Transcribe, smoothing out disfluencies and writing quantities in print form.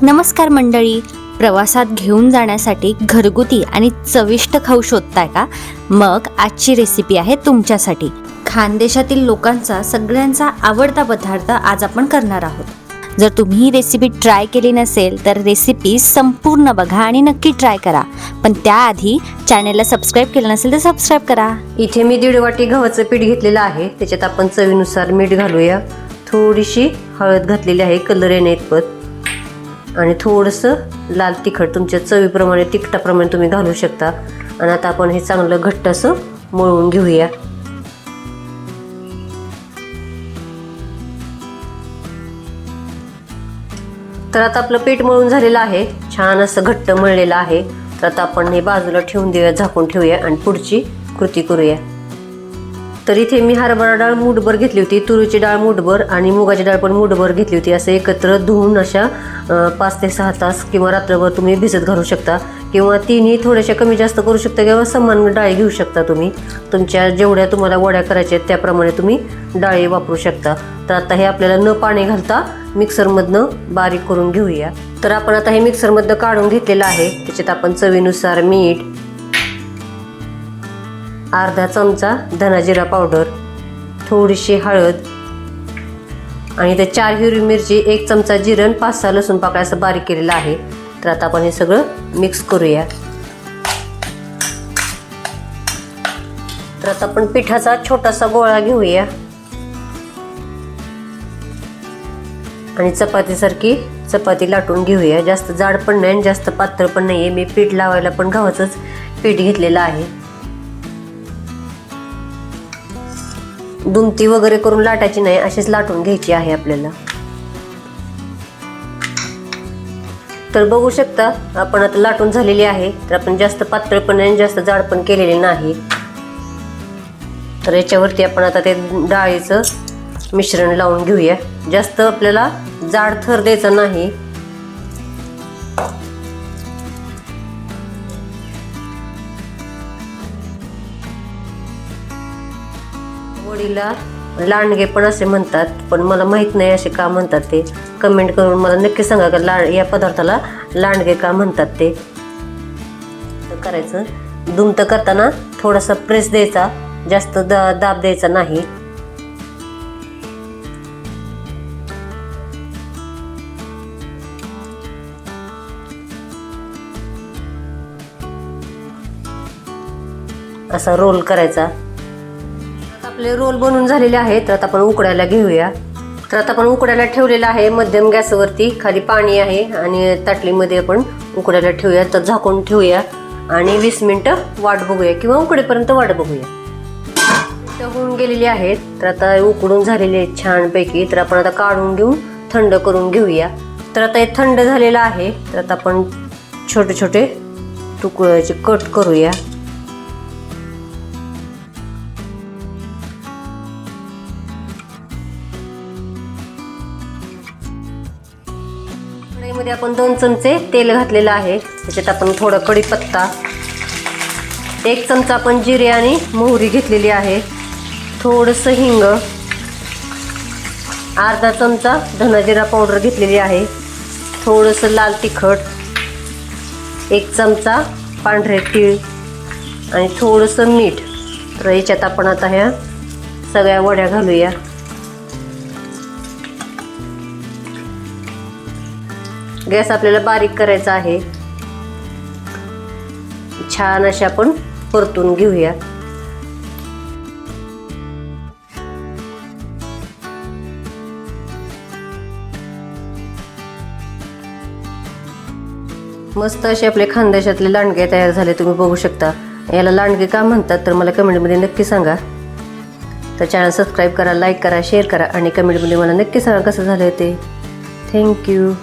नमस्कार मंडळी, प्रवासात घेऊन जाण्यासाठी घरगुती आणि चविष्ट खाऊ शोधताय का? मग आजची रेसिपी आहे तुमच्यासाठी. खानदेशातील लोकांचा सगळ्यांचा आवडता पदार्थ आज आपण करणार आहोत. जर तुम्ही ही रेसिपी ट्राय केली नसेल तर रेसिपी संपूर्ण बघा आणि नक्की ट्राय करा. पण त्याआधी चॅनलला सबस्क्राईब केलं नसेल तर सबस्क्राईब करा. इथे मी 1.5 वाटी गव्हाचं पीठ घेतलेलं आहे. त्याच्यात आपण चवीनुसार मीठ घालूया. थोडीशी हळद घातलेली आहे कलर येण्याइतपत, आणि थोडंसं लाल तिखट तुमच्या चवीप्रमाणे तिखटाप्रमाणे तुम्ही घालू शकता. आणि आता आपण हे चांगलं घट्ट असं मळून घेऊया. तर आता आपलं पीठ मळून झालेलं आहे, छान असं घट्ट मळलेलं आहे. तर आता आपण हे बाजूला ठेवून देऊया, झाकून ठेवूया आणि पुढची कृती करूया. तर इथे मी हरभरा डाळ मूठभर घेतली होती, तुरीची डाळ मूठभर आणि मुगाची डाळ पण मूठभर घेतली होती. असं एकत्र धुवून अशा 5 ते 6 तास किंवा रात्रभर तुम्ही भिजत घालू शकता, किंवा तिन्ही थोड्याशा कमी जास्त करू शकता, किंवा समान डाळी घेऊ शकता. तुम्ही तुमच्या जेवढ्या तुम्हाला वड्या करायच्या आहेत त्याप्रमाणे तुम्ही डाळी वापरू शकता. तर आता हे आपल्याला न पाणी घालता मिक्सरमधनं बारीक करून घेऊया. तर आपण आता हे मिक्सरमधनं काढून घेतलेलं आहे. त्याच्यात आपण चवीनुसार मीठ, अर्धा चमचा धना जिरा पावडर, थोडीशी हळद आणि ते 4 हिरवी मिरची, 1 चमचा जिरं, 5-6 लसूण पाकळ्या असं बारीक केलेलं आहे. तर आता आपण हे सगळं मिक्स करूया. तर आता आपण पिठाचा छोटासा गोळा घेऊया आणि चपातीसारखी चपाती लाटून घेऊया. जास्त जाड पण नाही, जास्त पातळ पण नाही आहे. मी पीठ लावायला पण गव्हाचंच पीठ घेतलेलं आहे. दुमती वगैरे करून लाटायची नाही, अशीच लाटून घ्यायची आहे आपल्याला. तर बघू शकता आपण आता लाटून झालेली आहे. तर आपण जास्त पातळ पण नाही, जास्त जाड पण केलेली नाही. तर याच्यावरती आपण आता ते डाळीचं मिश्रण लावून घेऊया. जास्त आपल्याला जाड थर द्यायचा नाही. वडीला लांडगे पण असे म्हणतात, पण मला माहित नाही असे का म्हणतात ते. कमेंट करून मला नक्की सांगा का या पदार्थाला लांडगे का म्हणतात ते. तर करायचं, दुमत करताना थोडासा प्रेस द्यायचा, जास्त दाब द्यायचा नाही. असा रोल करायचा. आपले रोल बनवून झालेले आहेत. तर आता आपण उकडायला घेऊया. तर आता आपण उकडायला ठेवलेलं आहे मध्यम गॅसवरती. खाली पाणी आहे आणि ताटलीमध्ये आपण उकडायला ठेवूया. तर झाकून ठेवूया आणि 20 मिनिटं वाट बघूया, किंवा उकडेपर्यंत वाट बघूया. होऊन गेलेली आहेत. तर आता उकडून झालेले आहेत छानपैकी. तर आपण आता काढून घेऊन थंड करून घेऊया. तर आता हे थंड झालेलं आहे. तर आता आपण छोटे छोटे तुकड्याचे कट करूया. मध्ये आपण 2 चमचे तेल घातलेलं आहे. त्याच्यात आपण थोडा कढीपत्ता, 1 चमचा आपण जिरे आणि मोहरी घेतलेली आहे, थोडंसं हिंग, अर्धा चमचा धना जिरा पावडर घेतलेली आहे, थोडंसं लाल तिखट, 1 चमचा पांढरे तीळ आणि थोडंसं मीठ. तर याच्यात आपण आता ह्या सगळ्या वड्या घालूया. गॅस आपल्याला बारीक करायचा आहे. छान अशा आपण परतून घेऊया. मस्त असे आपले खानदेशातले लांडगे तयार झाले. तुम्ही बघू शकता. याला लांडगे का म्हणतात तर मला कमेंटमध्ये नक्की सांगा. तर चॅनल सबस्क्राईब करा, लाईक करा, शेअर करा आणि कमेंटमध्ये मला नक्की सांगा कसं झालं ते. थँक्यू.